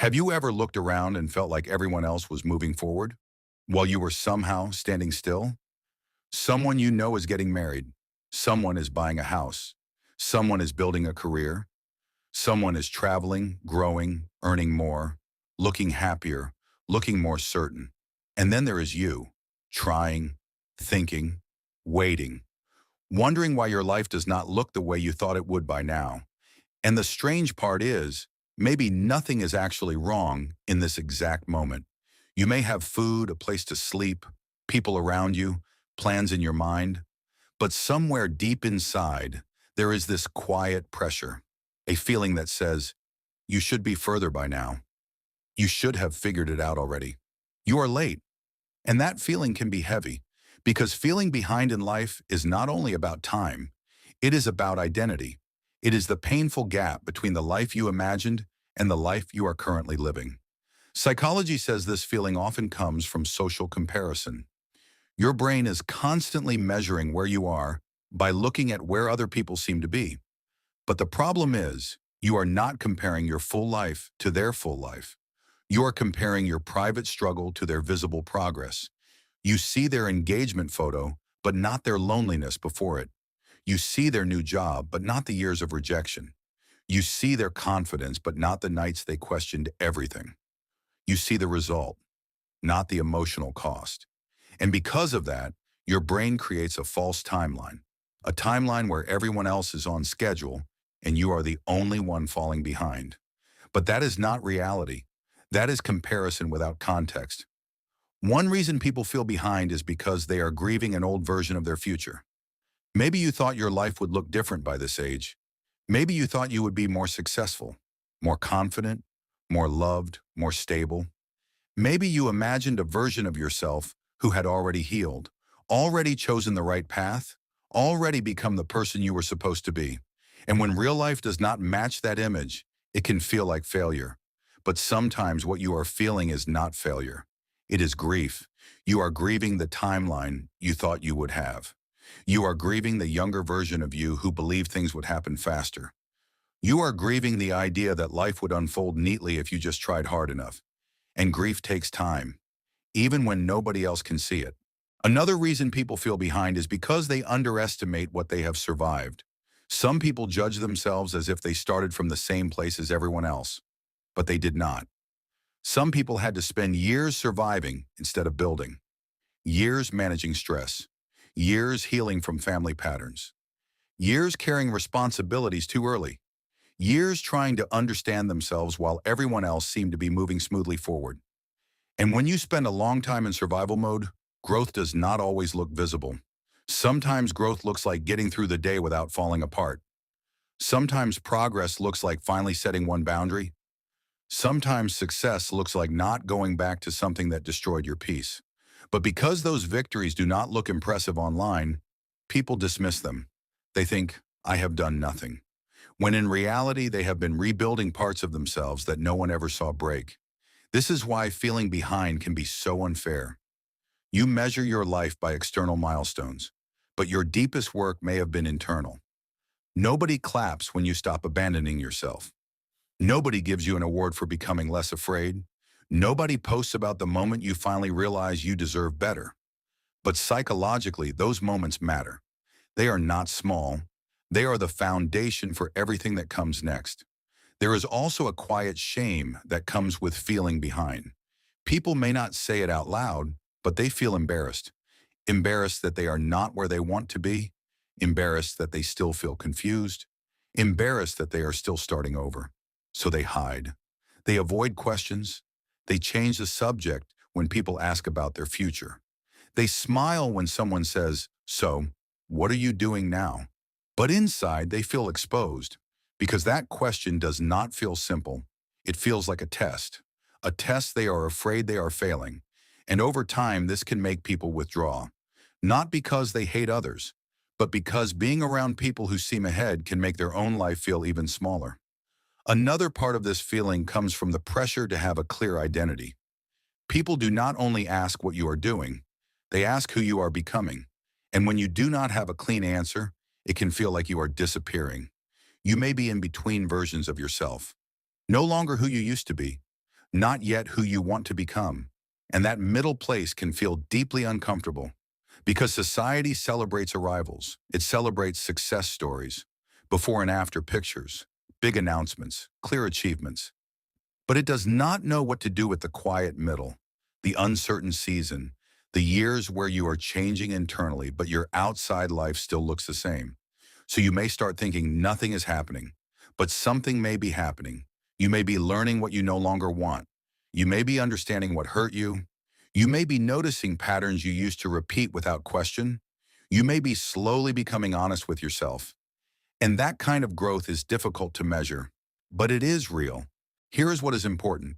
Have you ever looked around and felt like everyone else was moving forward while you were somehow standing still? Someone you know is getting married. Someone is buying a house. Someone is building a career. Someone is traveling, growing, earning more, looking happier, looking more certain. And then there is you, trying, thinking, waiting, wondering why your life does not look the way you thought it would by now. And the strange part is, maybe nothing is actually wrong in this exact moment. You may have food, a place to sleep, people around you, plans in your mind, but somewhere deep inside, there is this quiet pressure, a feeling that says, you should be further by now. You should have figured it out already. You are late. And that feeling can be heavy, because feeling behind in life is not only about time, it is about identity. It is the painful gap between the life you imagined and the life you are currently living. Psychology says this feeling often comes from social comparison. Your brain is constantly measuring where you are by looking at where other people seem to be. But the problem is, you are not comparing your full life to their full life. You are comparing your private struggle to their visible progress. You see their engagement photo, but not their loneliness before it. You see their new job, but not the years of rejection. You see their confidence, but not the nights they questioned everything. You see the result, not the emotional cost. And because of that, your brain creates a false timeline, a timeline where everyone else is on schedule and you are the only one falling behind. But that is not reality. That is comparison without context. One reason people feel behind is because they are grieving an old version of their future. Maybe you thought your life would look different by this age. Maybe you thought you would be more successful, more confident, more loved, more stable. Maybe you imagined a version of yourself who had already healed, already chosen the right path, already become the person you were supposed to be. And when real life does not match that image, it can feel like failure. But sometimes what you are feeling is not failure. It is grief. You are grieving the timeline you thought you would have. You are grieving the younger version of you who believed things would happen faster. You are grieving the idea that life would unfold neatly if you just tried hard enough. And grief takes time, even when nobody else can see it. Another reason people feel behind is because they underestimate what they have survived. Some people judge themselves as if they started from the same place as everyone else, but they did not. Some people had to spend years surviving instead of building, years managing stress, years healing from family patterns, years carrying responsibilities too early, years trying to understand themselves while everyone else seemed to be moving smoothly forward. And when you spend a long time in survival mode, growth does not always look visible. Sometimes growth looks like getting through the day without falling apart. Sometimes progress looks like finally setting one boundary. Sometimes success looks like not going back to something that destroyed your peace. But because those victories do not look impressive online, people dismiss them. They think, I have done nothing. When in reality, they have been rebuilding parts of themselves that no one ever saw break. This is why feeling behind can be so unfair. You measure your life by external milestones, but your deepest work may have been internal. Nobody claps when you stop abandoning yourself. Nobody gives you an award for becoming less afraid. Nobody posts about the moment you finally realize you deserve better. But psychologically, those moments matter. They are not small. They are the foundation for everything that comes next. There is also a quiet shame that comes with feeling behind. People may not say it out loud, but they feel embarrassed. Embarrassed that they are not where they want to be. Embarrassed that they still feel confused. Embarrassed that they are still starting over. So they hide. They avoid questions. They change the subject when people ask about their future. They smile when someone says, so, what are you doing now? But inside, they feel exposed because that question does not feel simple. It feels like a test they are afraid they are failing. And over time, this can make people withdraw, not because they hate others, but because being around people who seem ahead can make their own life feel even smaller. Another part of this feeling comes from the pressure to have a clear identity. People do not only ask what you are doing, they ask who you are becoming. And when you do not have a clean answer, it can feel like you are disappearing. You may be in between versions of yourself, no longer who you used to be, not yet who you want to become. And that middle place can feel deeply uncomfortable because society celebrates arrivals. It celebrates success stories, before and after pictures, big announcements, clear achievements. But it does not know what to do with the quiet middle, the uncertain season, the years where you are changing internally, but your outside life still looks the same. So you may start thinking nothing is happening, but something may be happening. You may be learning what you no longer want. You may be understanding what hurt you. You may be noticing patterns you used to repeat without question. You may be slowly becoming honest with yourself. And that kind of growth is difficult to measure, but it is real. Here is what is important.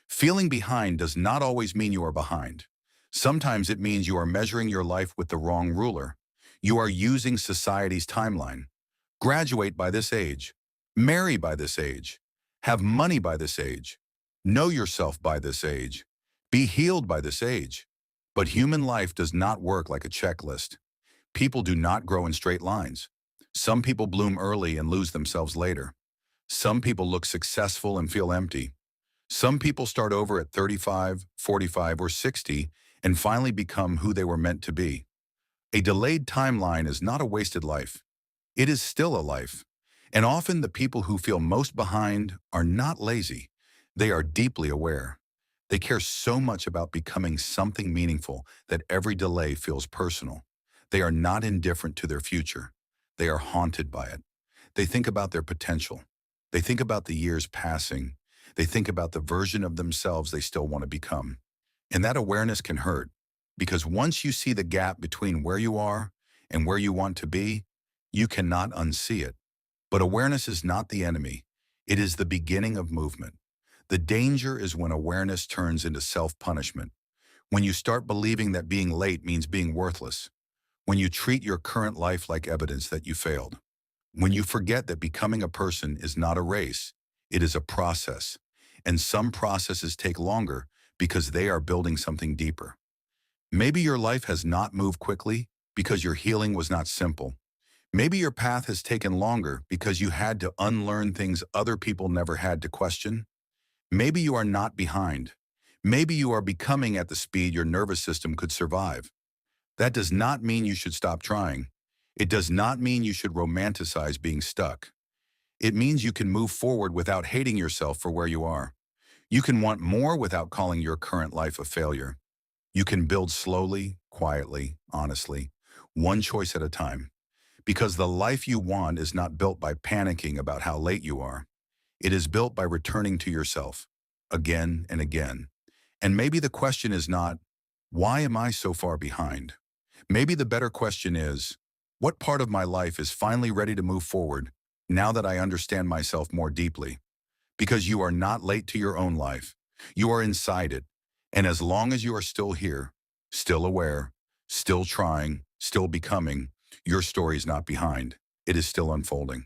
Feeling behind does not always mean you are behind. Sometimes it means you are measuring your life with the wrong ruler. You are using society's timeline. Graduate by this age. Marry by this age. Have money by this age. Know yourself by this age. Be healed by this age. But human life does not work like a checklist. People do not grow in straight lines. Some people bloom early and lose themselves later. Some people look successful and feel empty. Some people start over at 35, 45, or 60 and finally become who they were meant to be. A delayed timeline is not a wasted life. It is still a life. And often the people who feel most behind are not lazy. They are deeply aware. They care so much about becoming something meaningful that every delay feels personal. They are not indifferent to their future. They are haunted by it. They think about their potential. They think about the years passing. They think about the version of themselves they still want to become. And that awareness can hurt, because once you see the gap between where you are and where you want to be, you cannot unsee it. But awareness is not the enemy. It is the beginning of movement. The danger is when awareness turns into self-punishment, when you start believing that being late means being worthless, when you treat your current life like evidence that you failed, when you forget that becoming a person is not a race, it is a process, and some processes take longer because they are building something deeper. Maybe your life has not moved quickly because your healing was not simple. Maybe your path has taken longer because you had to unlearn things other people never had to question. Maybe you are not behind. Maybe you are becoming at the speed your nervous system could survive. That does not mean you should stop trying. It does not mean you should romanticize being stuck. It means you can move forward without hating yourself for where you are. You can want more without calling your current life a failure. You can build slowly, quietly, honestly, one choice at a time. Because the life you want is not built by panicking about how late you are. It is built by returning to yourself, again and again. And maybe the question is not, why am I so far behind? Maybe the better question is, what part of my life is finally ready to move forward now that I understand myself more deeply? Because you are not late to your own life. You are inside it. And as long as you are still here, still aware, still trying, still becoming, your story is not behind. It is still unfolding.